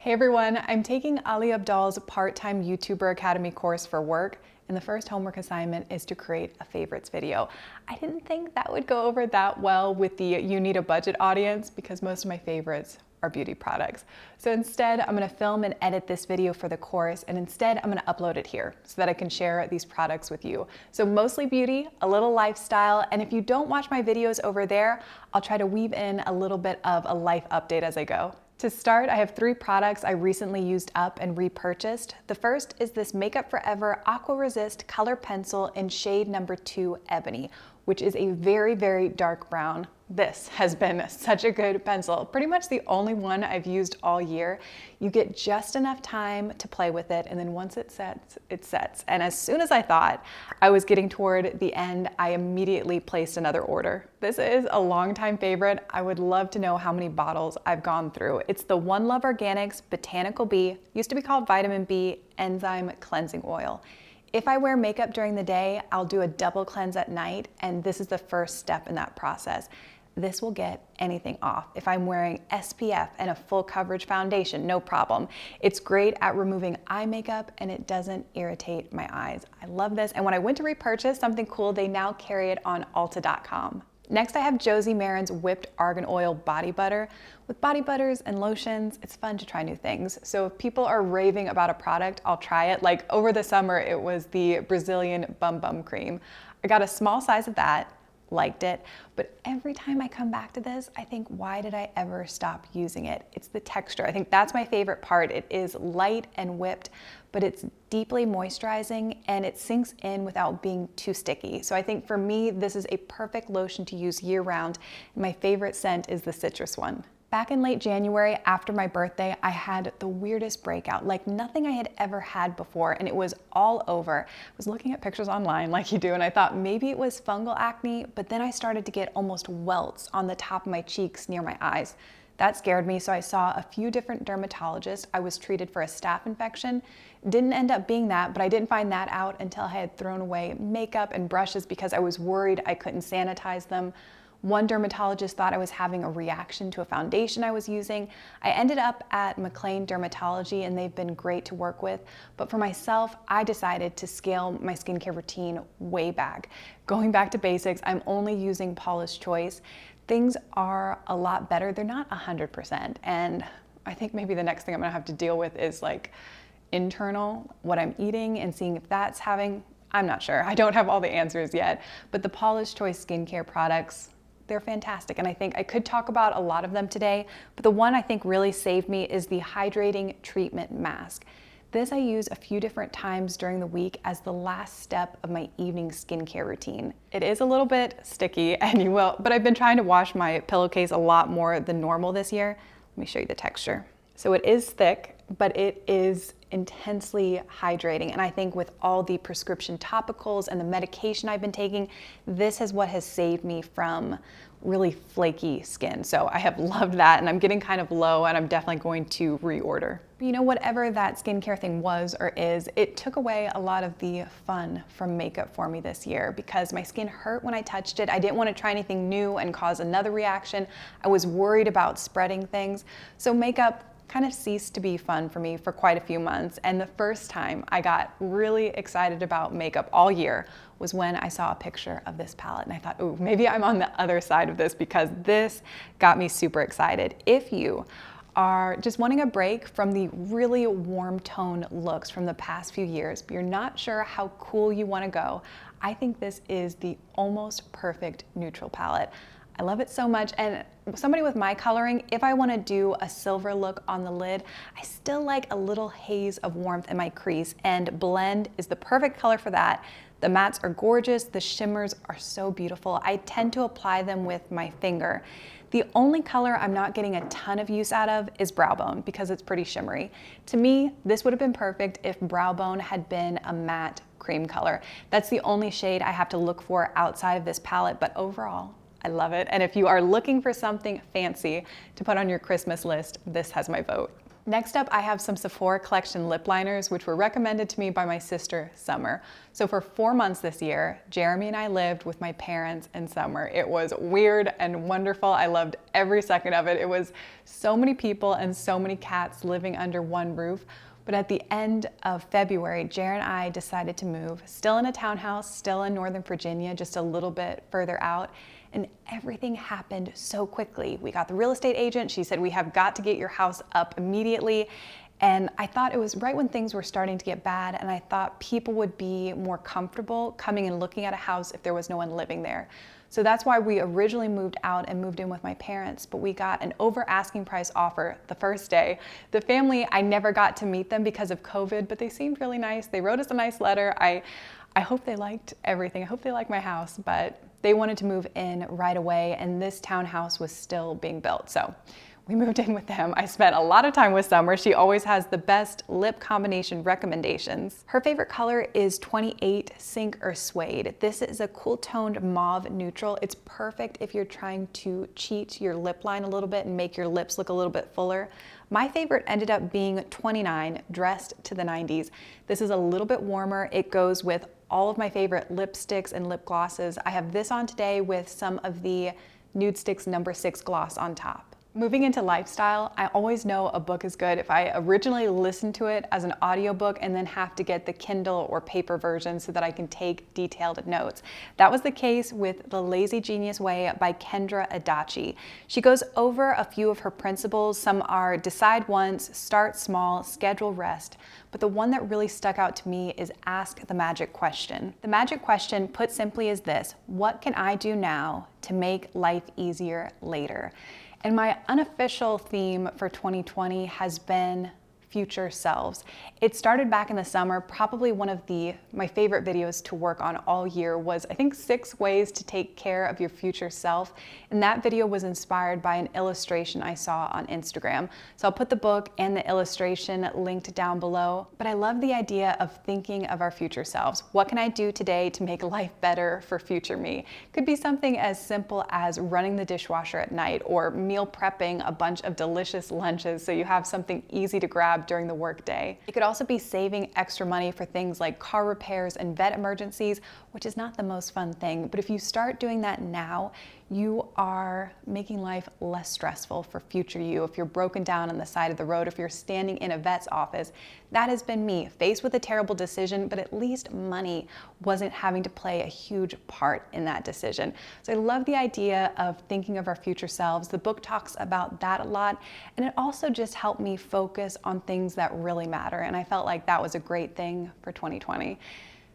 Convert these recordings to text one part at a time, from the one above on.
Hey everyone, I'm taking Ali Abdal's part-time YouTuber Academy course for work, and the first homework assignment is to create a favorites video. I didn't think that would go over that well with the You Need a Budget audience because most of my favorites are beauty products. So instead, I'm gonna film and edit this video for the course, and instead I'm gonna upload it here so that I can share these products with you. So mostly beauty, a little lifestyle, and if you don't watch my videos over there, I'll try to weave in a little bit of a life update as I go. To start, I have 3 products I recently used up and repurchased. The first is this Makeup Forever Aqua Resist Color Pencil in shade number 2 Ebony, which is a very, very dark brown. This has been such a good pencil, pretty much the only one I've used all year. You get just enough time to play with it, and then once it sets, it sets. And as soon as I thought I was getting toward the end, I immediately placed another order. This is a longtime favorite. I would love to know how many bottles I've gone through. It's the One Love Organics Botanical B, used to be called Vitamin B, Enzyme Cleansing Oil. If I wear makeup during the day, I'll do a double cleanse at night, and this is the first step in that process. This will get anything off. If I'm wearing SPF and a full coverage foundation, no problem. It's great at removing eye makeup and it doesn't irritate my eyes. I love this. And when I went to repurchase something cool, they now carry it on Ulta.com. Next, I have Josie Maran's Whipped Argan Oil Body Butter. With body butters and lotions, it's fun to try new things. So if people are raving about a product, I'll try it. Like over the summer, it was the Brazilian Bum Bum Cream. I got a small size of that, liked it, but every time I come back to this, I think, why did I ever stop using it? It's the texture. I think that's my favorite part. It is light and whipped, but it's deeply moisturizing and it sinks in without being too sticky. So I think for me, this is a perfect lotion to use year round. My favorite scent is the citrus one. Back in late January, after my birthday, I had the weirdest breakout, like nothing I had ever had before, and it was all over. I was looking at pictures online like you do, and I thought maybe it was fungal acne, but then I started to get almost welts on the top of my cheeks near my eyes. That scared me, so I saw a few different dermatologists. I was treated for a staph infection. Didn't end up being that, but I didn't find that out until I had thrown away makeup and brushes because I was worried I couldn't sanitize them. One dermatologist thought I was having a reaction to a foundation I was using. I ended up at McLean Dermatology and they've been great to work with. But for myself, I decided to scale my skincare routine way back. Going back to basics, I'm only using Paula's Choice. Things are a lot better. They're not 100%. And I think maybe the next thing I'm gonna have to deal with is like internal, what I'm eating and seeing if that's having, I'm not sure. I don't have all the answers yet. But the Paula's Choice skincare products, they're fantastic, and I think I could talk about a lot of them today, but the one I think really saved me is the Hydrating Treatment Mask. This I use a few different times during the week as the last step of my evening skincare routine. It is a little bit sticky, but I've been trying to wash my pillowcase a lot more than normal this year. Let me show you the texture. So it is thick, but it is intensely hydrating. And I think with all the prescription topicals and the medication I've been taking, this is what has saved me from really flaky skin. So I have loved that, and I'm getting kind of low, and I'm definitely going to reorder. But you know, whatever that skincare thing was or is, it took away a lot of the fun from makeup for me this year because my skin hurt when I touched it. I didn't want to try anything new and cause another reaction. I was worried about spreading things. So makeup kind of ceased to be fun for me for quite a few months. And the first time I got really excited about makeup all year was when I saw a picture of this palette and I thought, oh, maybe I'm on the other side of this because this got me super excited. If you are just wanting a break from the really warm tone looks from the past few years, but you're not sure how cool you want to go, I think this is the almost perfect neutral palette. I love it so much, and somebody with my coloring, if I want to do a silver look on the lid, I still like a little haze of warmth in my crease, and Blend is the perfect color for that. The mattes are gorgeous, the shimmers are so beautiful. I tend to apply them with my finger. The only color I'm not getting a ton of use out of is Brow Bone because it's pretty shimmery. To me, this would have been perfect if Brow Bone had been a matte cream color. That's the only shade I have to look for outside of this palette, but overall, I love it. And if you are looking for something fancy to put on your Christmas list, this has my vote. Next up, I have some Sephora Collection lip liners, which were recommended to me by my sister, Summer. So for 4 months this year, Jeremy and I lived with my parents in Summer. It was weird and wonderful. I loved every second of it. It was so many people and so many cats living under one roof. But at the end of February, Jer and I decided to move, still in a townhouse, still in Northern Virginia, just a little bit further out. And everything happened so quickly. We got the real estate agent. She said, we have got to get your house up immediately. And I thought it was right when things were starting to get bad, and I thought people would be more comfortable coming and looking at a house if there was no one living there. So that's why we originally moved out and moved in with my parents, but we got an over asking price offer the first day. The family, I never got to meet them because of COVID, but they seemed really nice. They wrote us a nice letter. I hope they liked everything. I hope they liked my house, but they wanted to move in right away, and this townhouse was still being built. So we moved in with them. I spent a lot of time with Summer. She always has the best lip combination recommendations. Her favorite color is 28 Sink or Suede. This is a cool toned mauve neutral. It's perfect if you're trying to cheat your lip line a little bit and make your lips look a little bit fuller. My favorite ended up being 29, Dressed to the 90s. This is a little bit warmer. It goes with all of my favorite lipsticks and lip glosses. I have this on today with some of the Nude Sticks No. 6 gloss on top. Moving into lifestyle, I always know a book is good if I originally listen to it as an audiobook and then have to get the Kindle or paper version so that I can take detailed notes. That was the case with The Lazy Genius Way by Kendra Adachi. She goes over a few of her principles. Some are decide once, start small, schedule rest. But the one that really stuck out to me is ask the magic question. The magic question, put simply, is this: what can I do now to make life easier later? And my unofficial theme for 2020 has been future selves. It started back in the summer. Probably one of my favorite videos to work on all year was, I think, 6 ways to take care of your future self. And that video was inspired by an illustration I saw on Instagram. So I'll put the book and the illustration linked down below. But I love the idea of thinking of our future selves. What can I do today to make life better for future me? Could be something as simple as running the dishwasher at night, or meal prepping a bunch of delicious lunches so you have something easy to grab during the workday. It could also be saving extra money for things like car repairs and vet emergencies, which is not the most fun thing. But if you start doing that now, you are making life less stressful for future you. If you're broken down on the side of the road, if you're standing in a vet's office, that has been me, faced with a terrible decision, but at least money wasn't having to play a huge part in that decision. So I love the idea of thinking of our future selves. The book talks about that a lot, and it also just helped me focus on things that really matter, and I felt like that was a great thing for 2020.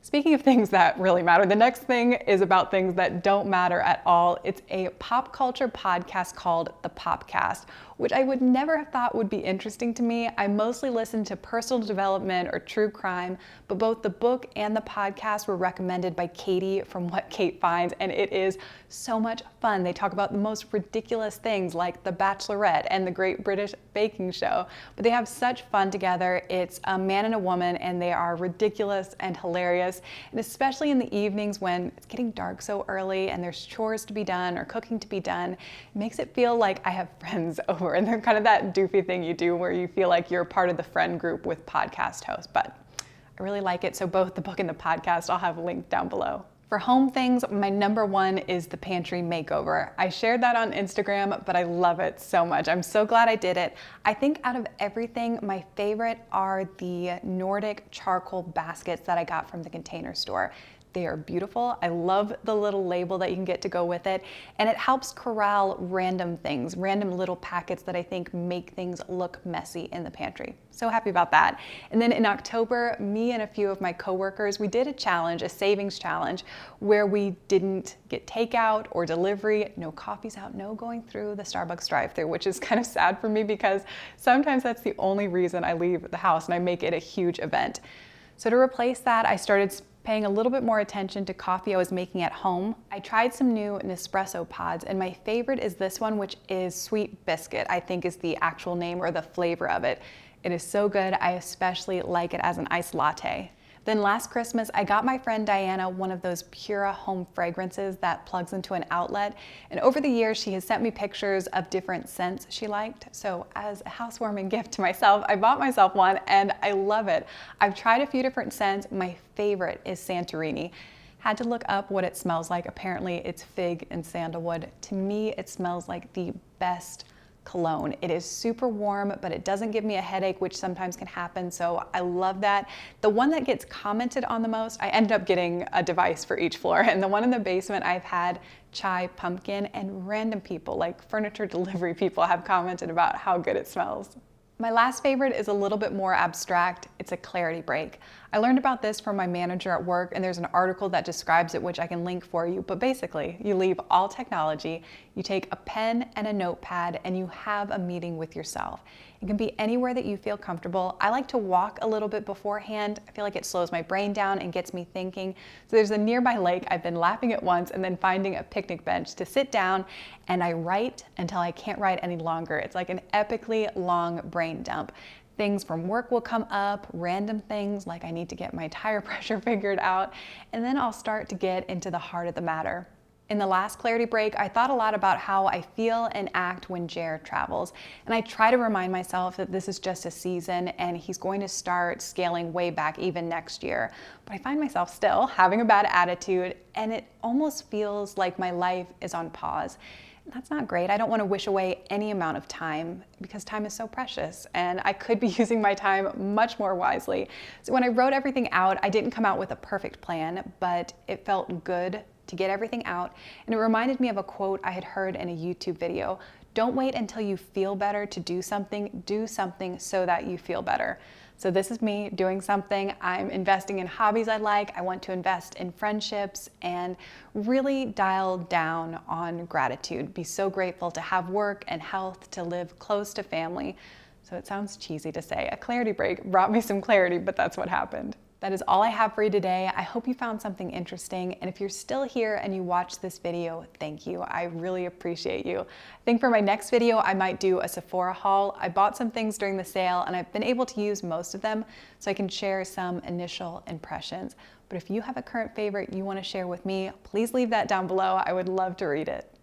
Speaking of things that really matter, the next thing is about things that don't matter at all. It's a pop culture podcast called The Popcast, which I would never have thought would be interesting to me. I mostly listen to personal development or true crime, but both the book and the podcast were recommended by Katie from What Kate Finds, and it is so much fun. They talk about the most ridiculous things like The Bachelorette and The Great British Baking Show, but they have such fun together. It's a man and a woman, and they are ridiculous and hilarious, and especially in the evenings when it's getting dark so early and there's chores to be done or cooking to be done, it makes it feel like I have friends over. And they're kind of that doofy thing you do where you feel like you're part of the friend group with podcast hosts. But I really like it. So both the book and the podcast I'll have linked down below. For home things, my number one is the pantry makeover. I shared that on Instagram, but I love it so much. I'm so glad I did it. I think out of everything, my favorite are the Nordic charcoal baskets that I got from the Container Store. They are beautiful. I love the little label that you can get to go with it. And it helps corral random things, random little packets that I think make things look messy in the pantry. So happy about that. And then in October, me and a few of my coworkers, we did a challenge, a savings challenge, where we didn't get takeout or delivery, no coffees out, no going through the Starbucks drive-thru, which is kind of sad for me because sometimes that's the only reason I leave the house and I make it a huge event. So to replace that, I started paying a little bit more attention to coffee I was making at home. I tried some new Nespresso pods, and my favorite is this one, which is Sweet Biscuit, I think is the actual name or the flavor of it. It is so good. I especially like it as an iced latte. Then last Christmas, I got my friend Diana one of those Pura home fragrances that plugs into an outlet. And over the years, she has sent me pictures of different scents she liked. So as a housewarming gift to myself, I bought myself one and I love it. I've tried a few different scents. My favorite is Santorini. Had to look up what it smells like. Apparently it's fig and sandalwood. To me, it smells like the best cologne. It is super warm, but it doesn't give me a headache, which sometimes can happen. So I love that. The one that gets commented on the most, I ended up getting a device for each floor. And the one in the basement, I've had chai pumpkin, and random people like furniture delivery people have commented about how good it smells. My last favorite is a little bit more abstract. It's a clarity break. I learned about this from my manager at work, and there's an article that describes it, which I can link for you. But basically, you leave all technology, you take a pen and a notepad, and you have a meeting with yourself. It can be anywhere that you feel comfortable. I like to walk a little bit beforehand. I feel like it slows my brain down and gets me thinking. So there's a nearby lake. I've been laughing at once and then finding a picnic bench to sit down, and I write until I can't write any longer. It's like an epically long brain dump. Things from work will come up, random things like I need to get my tire pressure figured out, and then I'll start to get into the heart of the matter. In the last clarity break, I thought a lot about how I feel and act when Jared travels, and I try to remind myself that this is just a season and he's going to start scaling way back even next year. But I find myself still having a bad attitude, and it almost feels like my life is on pause. That's not great. I don't want to wish away any amount of time because time is so precious and I could be using my time much more wisely. So when I wrote everything out, I didn't come out with a perfect plan, but it felt good to get everything out. And it reminded me of a quote I had heard in a YouTube video. Don't wait until you feel better to do something so that you feel better. So this is me doing something. I'm investing in hobbies I like. I want to invest in friendships and really dial down on gratitude. Be so grateful to have work and health, to live close to family. So it sounds cheesy to say. A clarity break brought me some clarity, but that's what happened. That is all I have for you today. I hope you found something interesting. And if you're still here and you watched this video, thank you. I really appreciate you. I think for my next video, I might do a Sephora haul. I bought some things during the sale and I've been able to use most of them so I can share some initial impressions. But if you have a current favorite you want to share with me, please leave that down below. I would love to read it.